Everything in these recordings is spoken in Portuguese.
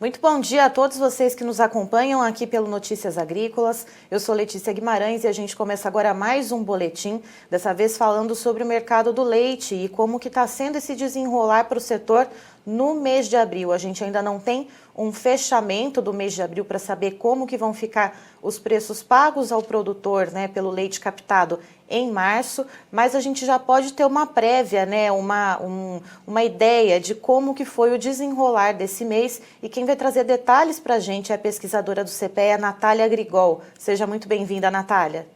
Muito bom dia a todos vocês que nos acompanham aqui pelo Notícias Agrícolas. Eu sou Letícia Guimarães e a gente começa agora mais um boletim, dessa vez falando sobre o mercado do leite e como que está sendo esse desenrolar para o setor no mês de abril. A gente ainda não tem um fechamento do mês de abril para saber como que vão ficar os preços pagos ao produtor, né, pelo leite captado em março, mas a gente já pode ter uma prévia, né, uma ideia de como que foi o desenrolar desse mês, e quem vai trazer detalhes para a gente é a pesquisadora do CPEA, Natália Grigol. Seja muito bem-vinda, Natália.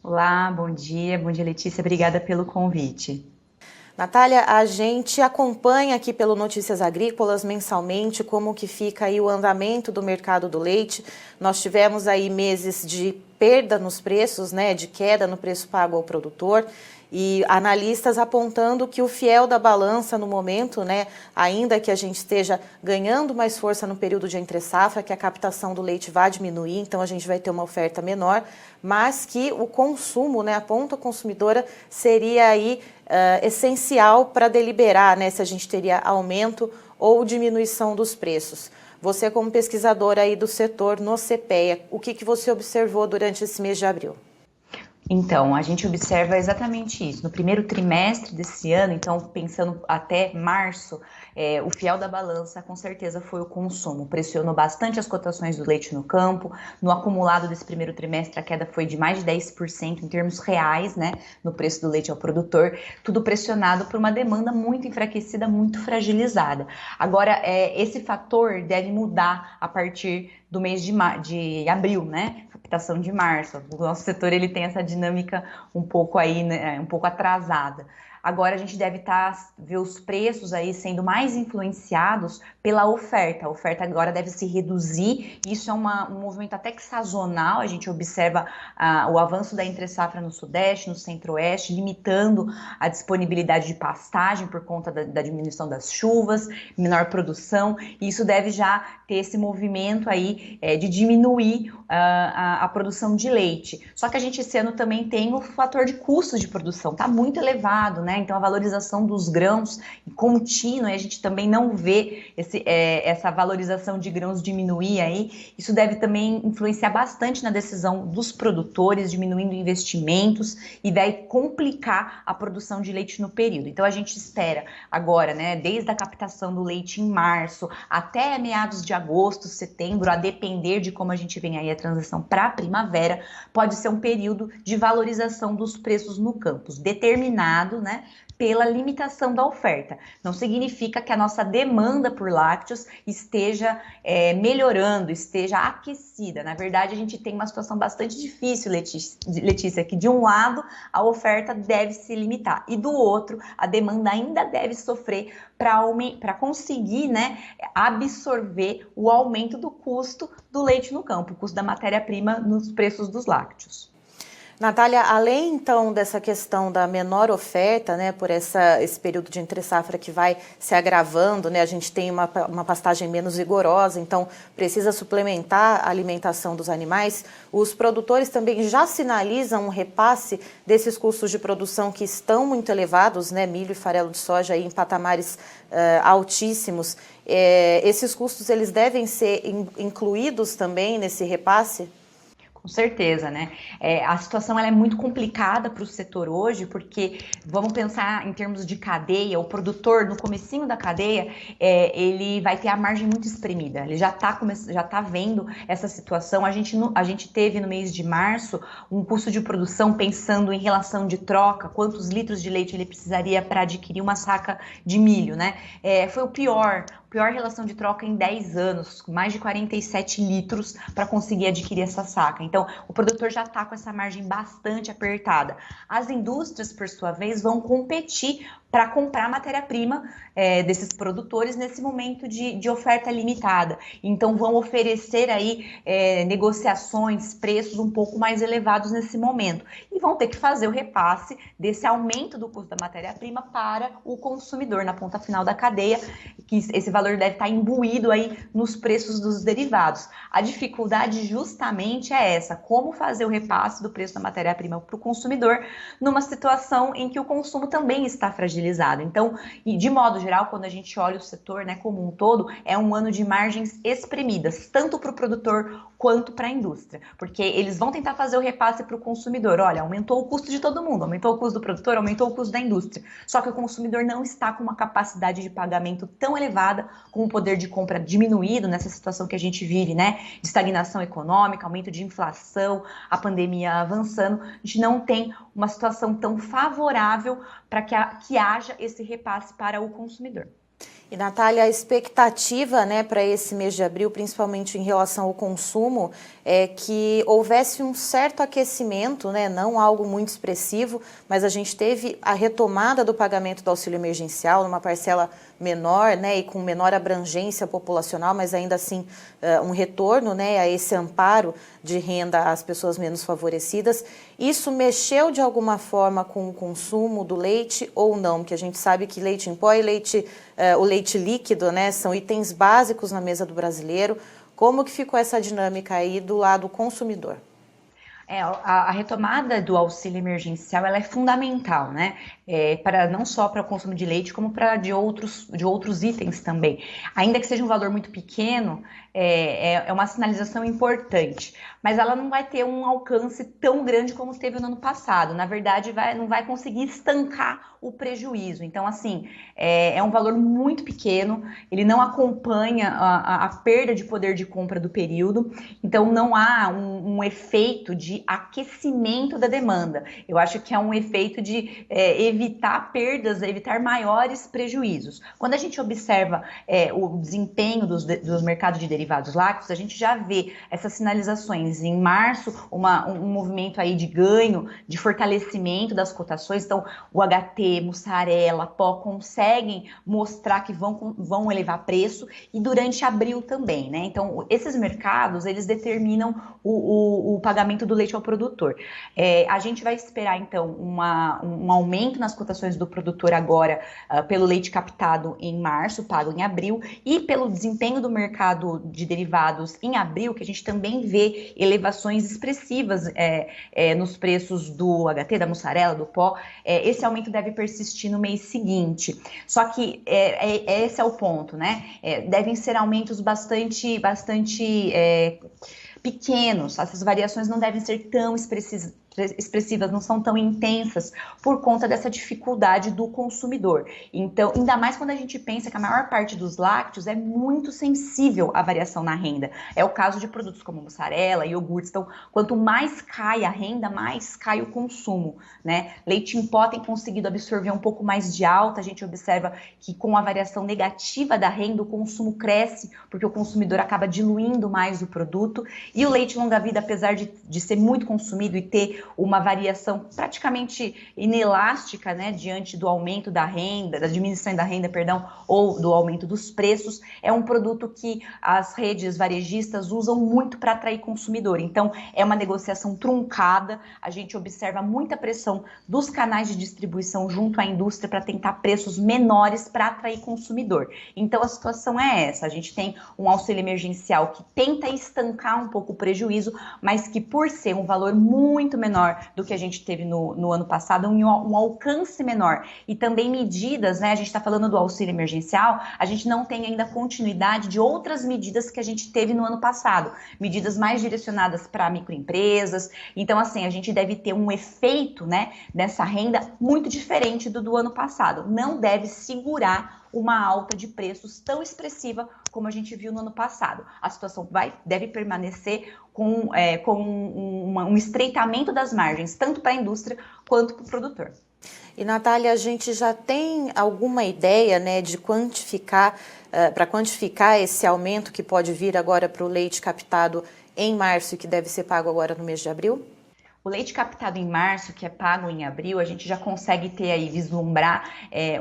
Olá, bom dia Letícia, obrigada pelo convite. Natália, a gente acompanha aqui pelo Notícias Agrícolas mensalmente como que fica aí o andamento do mercado do leite. Nós tivemos aí meses de perda nos preços, né, de queda no preço pago ao produtor, e analistas apontando que o fiel da balança no momento, né, ainda que a gente esteja ganhando mais força no período de entre-safra, que a captação do leite vai diminuir, então a gente vai ter uma oferta menor, mas que o consumo, né, a ponta consumidora seria aí essencial para deliberar, né, se a gente teria aumento ou diminuição dos preços. Você, como pesquisadora aí do setor no CPEA, o que você observou durante esse mês de abril? Então, a gente observa exatamente isso. No primeiro trimestre desse ano, então pensando até março, o fiel da balança com certeza foi o consumo. Pressionou bastante as cotações do leite no campo. No acumulado desse primeiro trimestre, a queda foi de mais de 10% em termos reais, né, no preço do leite ao produtor. Tudo pressionado por uma demanda muito enfraquecida, muito fragilizada. Agora, esse fator deve mudar a partir do mês de abril, né? Captação de março. O nosso setor ele tem essa dinâmica um pouco aí, né, um pouco atrasada. Agora a gente deve ver os preços aí sendo mais influenciados pela oferta. A oferta agora deve se reduzir. Isso é um movimento até que sazonal. A gente observa o avanço da entre-safra no Sudeste, no Centro-Oeste, limitando a disponibilidade de pastagem por conta da diminuição das chuvas, menor produção. E isso deve já ter esse movimento aí de diminuir a produção de leite. Só que a gente esse ano também tem o fator de custos de produção. Está muito elevado, né? Então a valorização dos grãos contínua, e a gente também não vê essa valorização de grãos diminuir aí. Isso deve também influenciar bastante na decisão dos produtores, diminuindo investimentos, e vai complicar a produção de leite no período. Então a gente espera agora, né, desde a captação do leite em março até meados de agosto, setembro, a depender de como a gente vem aí a transição para a primavera, pode ser um período de valorização dos preços no campo, determinado, né, pela limitação da oferta. Não significa que a nossa demanda por lácteos esteja melhorando, esteja aquecida. Na verdade, a gente tem uma situação bastante difícil, Letícia, que de um lado a oferta deve se limitar e do outro a demanda ainda deve sofrer para conseguir, né, absorver o aumento do custo do leite no campo, o custo da matéria-prima nos preços dos lácteos. Natália, além então dessa questão da menor oferta, né, por esse período de entre-safra que vai se agravando, né, a gente tem uma pastagem menos vigorosa, então precisa suplementar a alimentação dos animais, os produtores também já sinalizam um repasse desses custos de produção que estão muito elevados, né, milho e farelo de soja aí em patamares altíssimos. Esses custos eles devem ser incluídos também nesse repasse? Com certeza, né? A situação ela é muito complicada para o setor hoje, porque vamos pensar em termos de cadeia, o produtor no comecinho da cadeia, ele vai ter a margem muito espremida, ele já tá vendo essa situação. A gente teve no mês de março um custo de produção pensando em relação de troca, quantos litros de leite ele precisaria para adquirir uma saca de milho, né? Foi o pior relação de troca em 10 anos, mais de 47 litros para conseguir adquirir essa saca. Então, o produtor já está com essa margem bastante apertada. As indústrias, por sua vez, vão competir para comprar matéria-prima desses produtores nesse momento de oferta limitada. Então, vão oferecer aí negociações, preços um pouco mais elevados nesse momento. E vão ter que fazer o repasse desse aumento do custo da matéria-prima para o consumidor na ponta final da cadeia, que esse valor deve estar imbuído aí nos preços dos derivados. A dificuldade justamente é essa, como fazer o repasse do preço da matéria-prima para o consumidor numa situação em que o consumo também está fragilizado. Então, e de modo geral, quando a gente olha o setor, né, como um todo, é um ano de margens espremidas, tanto para o produtor quanto para a indústria, porque eles vão tentar fazer o repasse para o consumidor. Olha, aumentou o custo de todo mundo, aumentou o custo do produtor, aumentou o custo da indústria. Só que o consumidor não está com uma capacidade de pagamento tão elevada, com o poder de compra diminuído nessa situação que a gente vive, né? De estagnação econômica, aumento de inflação, a pandemia avançando. A gente não tem uma situação tão favorável para que haja esse repasse para o consumidor. E, Natália, a expectativa, né, para esse mês de abril, principalmente em relação ao consumo, é que houvesse um certo aquecimento, né, não algo muito expressivo, mas a gente teve a retomada do pagamento do auxílio emergencial numa parcela menor, né, e com menor abrangência populacional, mas ainda assim um retorno, né, a esse amparo de renda às pessoas menos favorecidas. Isso mexeu de alguma forma com o consumo do leite ou não? Porque a gente sabe que leite em pó e o leite líquido, né, são itens básicos na mesa do brasileiro. Como que ficou essa dinâmica aí do lado consumidor? A retomada do auxílio emergencial ela é fundamental, né? Para não só para o consumo de leite, como para de outros itens também. Ainda que seja um valor muito pequeno, é uma sinalização importante, mas ela não vai ter um alcance tão grande como teve no ano passado. Na verdade, não vai conseguir estancar o prejuízo. Então, assim, é um valor muito pequeno, ele não acompanha a perda de poder de compra do período, então não há um efeito de aquecimento da demanda. Eu acho que é um efeito de evitar perdas, evitar maiores prejuízos. Quando a gente observa o desempenho dos mercados de derivados lácteos, a gente já vê essas sinalizações. Em março, um movimento aí de ganho, de fortalecimento das cotações. Então, o HT, mussarela, pó conseguem mostrar que vão elevar preço, e durante abril também, né? Então, esses mercados, eles determinam o pagamento do leite ao produtor. A gente vai esperar, então, um aumento nas cotações do produtor agora pelo leite captado em março, pago em abril, e pelo desempenho do mercado de derivados em abril, que a gente também vê elevações expressivas nos preços do HT, da mussarela, do pó. Esse aumento deve persistir no mês seguinte. Só que esse é o ponto, né? Devem ser aumentos bastante pequenos. Essas variações não devem ser tão expressivas, não são tão intensas por conta dessa dificuldade do consumidor. Então, ainda mais quando a gente pensa que a maior parte dos lácteos é muito sensível à variação na renda. É o caso de produtos como mussarela, iogurtes. Então, quanto mais cai a renda, mais cai o consumo, né? Leite em pó tem conseguido absorver um pouco mais de alta. A gente observa que com a variação negativa da renda, o consumo cresce, porque o consumidor acaba diluindo mais o produto. E o leite longa-vida, apesar de ser muito consumido e ter uma variação praticamente inelástica, né, diante do aumento da renda, da diminuição da renda, perdão, ou do aumento dos preços, é um produto que as redes varejistas usam muito para atrair consumidor. Então, é uma negociação truncada. A gente observa muita pressão dos canais de distribuição junto à indústria para tentar preços menores para atrair consumidor. Então, a situação é essa. A gente tem um auxílio emergencial que tenta estancar um pouco o prejuízo, mas que, por ser um valor muito menor do que a gente teve no ano passado, um alcance menor, e também medidas, né? A gente está falando do auxílio emergencial, a gente não tem ainda continuidade de outras medidas que a gente teve no ano passado, medidas mais direcionadas para microempresas. Então, assim, a gente deve ter um efeito, né, dessa renda muito diferente do ano passado. Não deve segurar uma alta de preços tão expressiva como a gente viu no ano passado. A situação deve permanecer com um estreitamento das margens, tanto para a indústria quanto para o produtor. E, Natália, a gente já tem alguma ideia, né, de quantificar, para quantificar esse aumento que pode vir agora para o leite captado em março e que deve ser pago agora no mês de abril? O leite captado em março, que é pago em abril, a gente já consegue ter aí, vislumbrar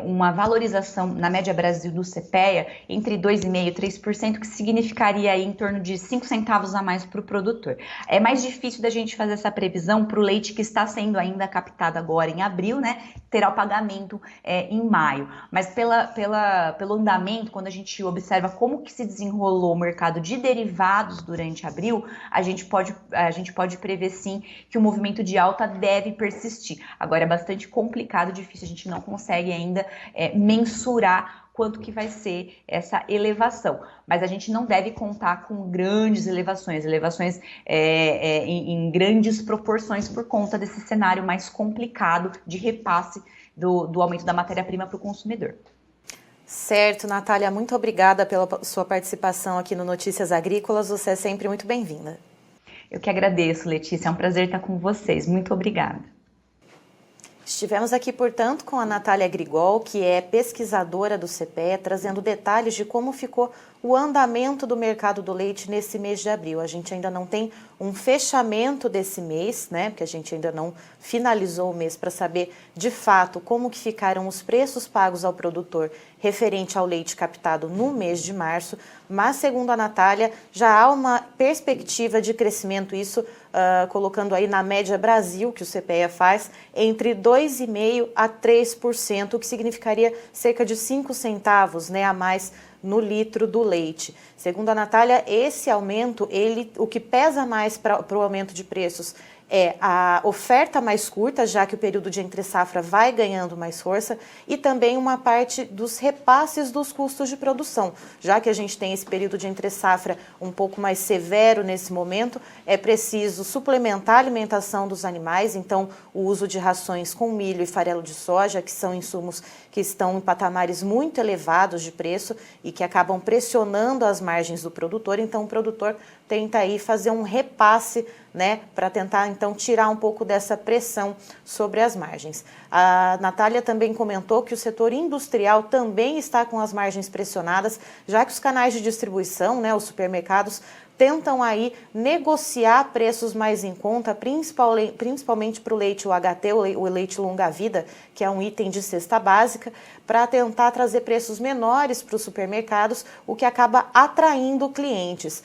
uma valorização na média Brasil do CPEA entre 2,5% e 3%, que significaria aí em torno de 5 centavos a mais para o produtor. É mais difícil da gente fazer essa previsão para o leite que está sendo ainda captado agora em abril, né? Terá o pagamento em maio. Mas pelo andamento, quando a gente observa como que se desenrolou o mercado de derivados durante abril, a gente pode prever sim que o movimento de alta deve persistir. Agora é bastante complicado, difícil, a gente não consegue ainda mensurar quanto que vai ser essa elevação. Mas a gente não deve contar com grandes elevações em grandes proporções por conta desse cenário mais complicado de repasse do aumento da matéria-prima para o consumidor. Certo, Natália, muito obrigada pela sua participação aqui no Notícias Agrícolas, você é sempre muito bem-vinda. Eu que agradeço, Letícia, é um prazer estar com vocês, muito obrigada. Estivemos aqui, portanto, com a Natália Grigol, que é pesquisadora do CPEA, trazendo detalhes de como ficou o andamento do mercado do leite nesse mês de abril. A gente ainda não tem um fechamento desse mês, né? Porque a gente ainda não finalizou o mês para saber de fato como que ficaram os preços pagos ao produtor referente ao leite captado no mês de março, mas segundo a Natália, já há uma perspectiva de crescimento, isso colocando aí na média Brasil, que o CPEA faz, entre 2,5% a 3%, o que significaria cerca de 5 centavos, né, a mais no litro do leite. Segundo a Natália, esse aumento, o que pesa mais para o aumento de preços é a oferta mais curta, já que o período de entre-safra vai ganhando mais força, e também uma parte dos repasses dos custos de produção. Já que a gente tem esse período de entre-safra um pouco mais severo nesse momento, é preciso suplementar a alimentação dos animais, então o uso de rações com milho e farelo de soja, que são insumos que estão em patamares muito elevados de preço e que acabam pressionando as margens do produtor, então o produtor tenta aí fazer um repasse, né, para tentar então tirar um pouco dessa pressão sobre as margens. A Natália também comentou que o setor industrial também está com as margens pressionadas, já que os canais de distribuição, né, os supermercados, tentam aí negociar preços mais em conta, principalmente para o leite UHT, o leite longa-vida, que é um item de cesta básica, para tentar trazer preços menores para os supermercados, o que acaba atraindo clientes.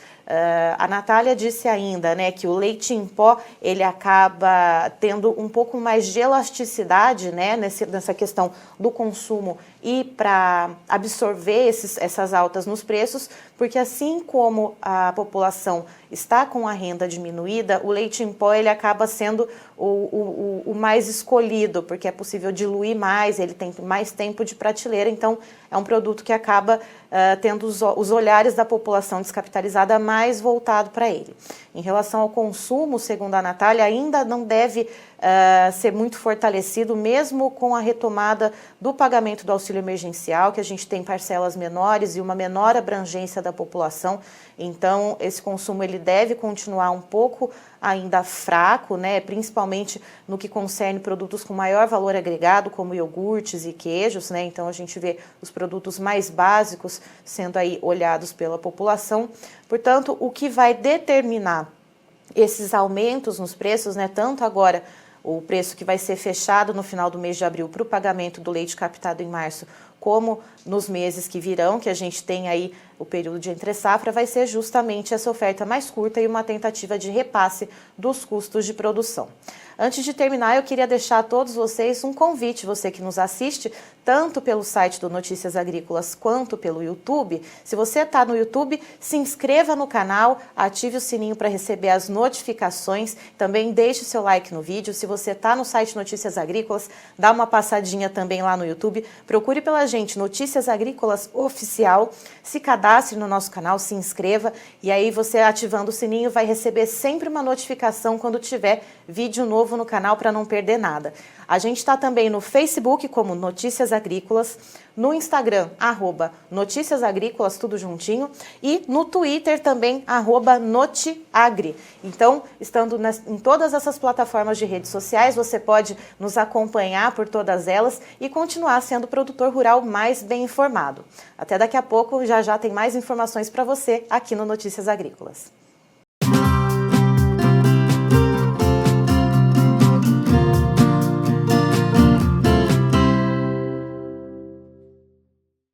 A Natália disse ainda, né, que o leite em pó ele acaba tendo um pouco mais de elasticidade, né, nessa questão do consumo e para absorver essas altas nos preços, porque assim como a população está com a renda diminuída, o leite em pó ele acaba sendo o mais escolhido, porque é possível diluir mais, ele tem mais tempo de prateleira, então é um produto que acaba tendo os olhares da população descapitalizada mais voltado para ele. Em relação ao consumo, segundo a Natália, ainda não deve ser muito fortalecido, mesmo com a retomada do pagamento do auxílio emergencial, que a gente tem parcelas menores e uma menor abrangência da população. Então, esse consumo ele deve continuar um pouco ainda fraco, né, principalmente no que concerne produtos com maior valor agregado, como iogurtes e queijos, né, então a gente vê os produtos mais básicos sendo aí olhados pela população. Portanto, o que vai determinar esses aumentos nos preços, né, tanto agora o preço que vai ser fechado no final do mês de abril para o pagamento do leite captado em março, como nos meses que virão, que a gente tem aí o período de entre-safra, vai ser justamente essa oferta mais curta e uma tentativa de repasse dos custos de produção. Antes de terminar, eu queria deixar a todos vocês um convite, você que nos assiste, tanto pelo site do Notícias Agrícolas quanto pelo YouTube. Se você está no YouTube, se inscreva no canal, ative o sininho para receber as notificações, também deixe o seu like no vídeo. Se você está no site Notícias Agrícolas, dá uma passadinha também lá no YouTube, procure pela gente Notícias Agrícolas Oficial, se cadastre no nosso canal, se inscreva e aí você ativando o sininho vai receber sempre uma notificação quando tiver vídeo novo no canal para não perder nada. A gente está também no Facebook como Notícias Agrícolas, no Instagram, @Notícias Agrícolas, tudo juntinho, e no Twitter também, @Notiagri. Então, estando em todas essas plataformas de redes sociais, você pode nos acompanhar por todas elas e continuar sendo o produtor rural mais bem informado. Até daqui a pouco, já tem mais informações para você aqui no Notícias Agrícolas.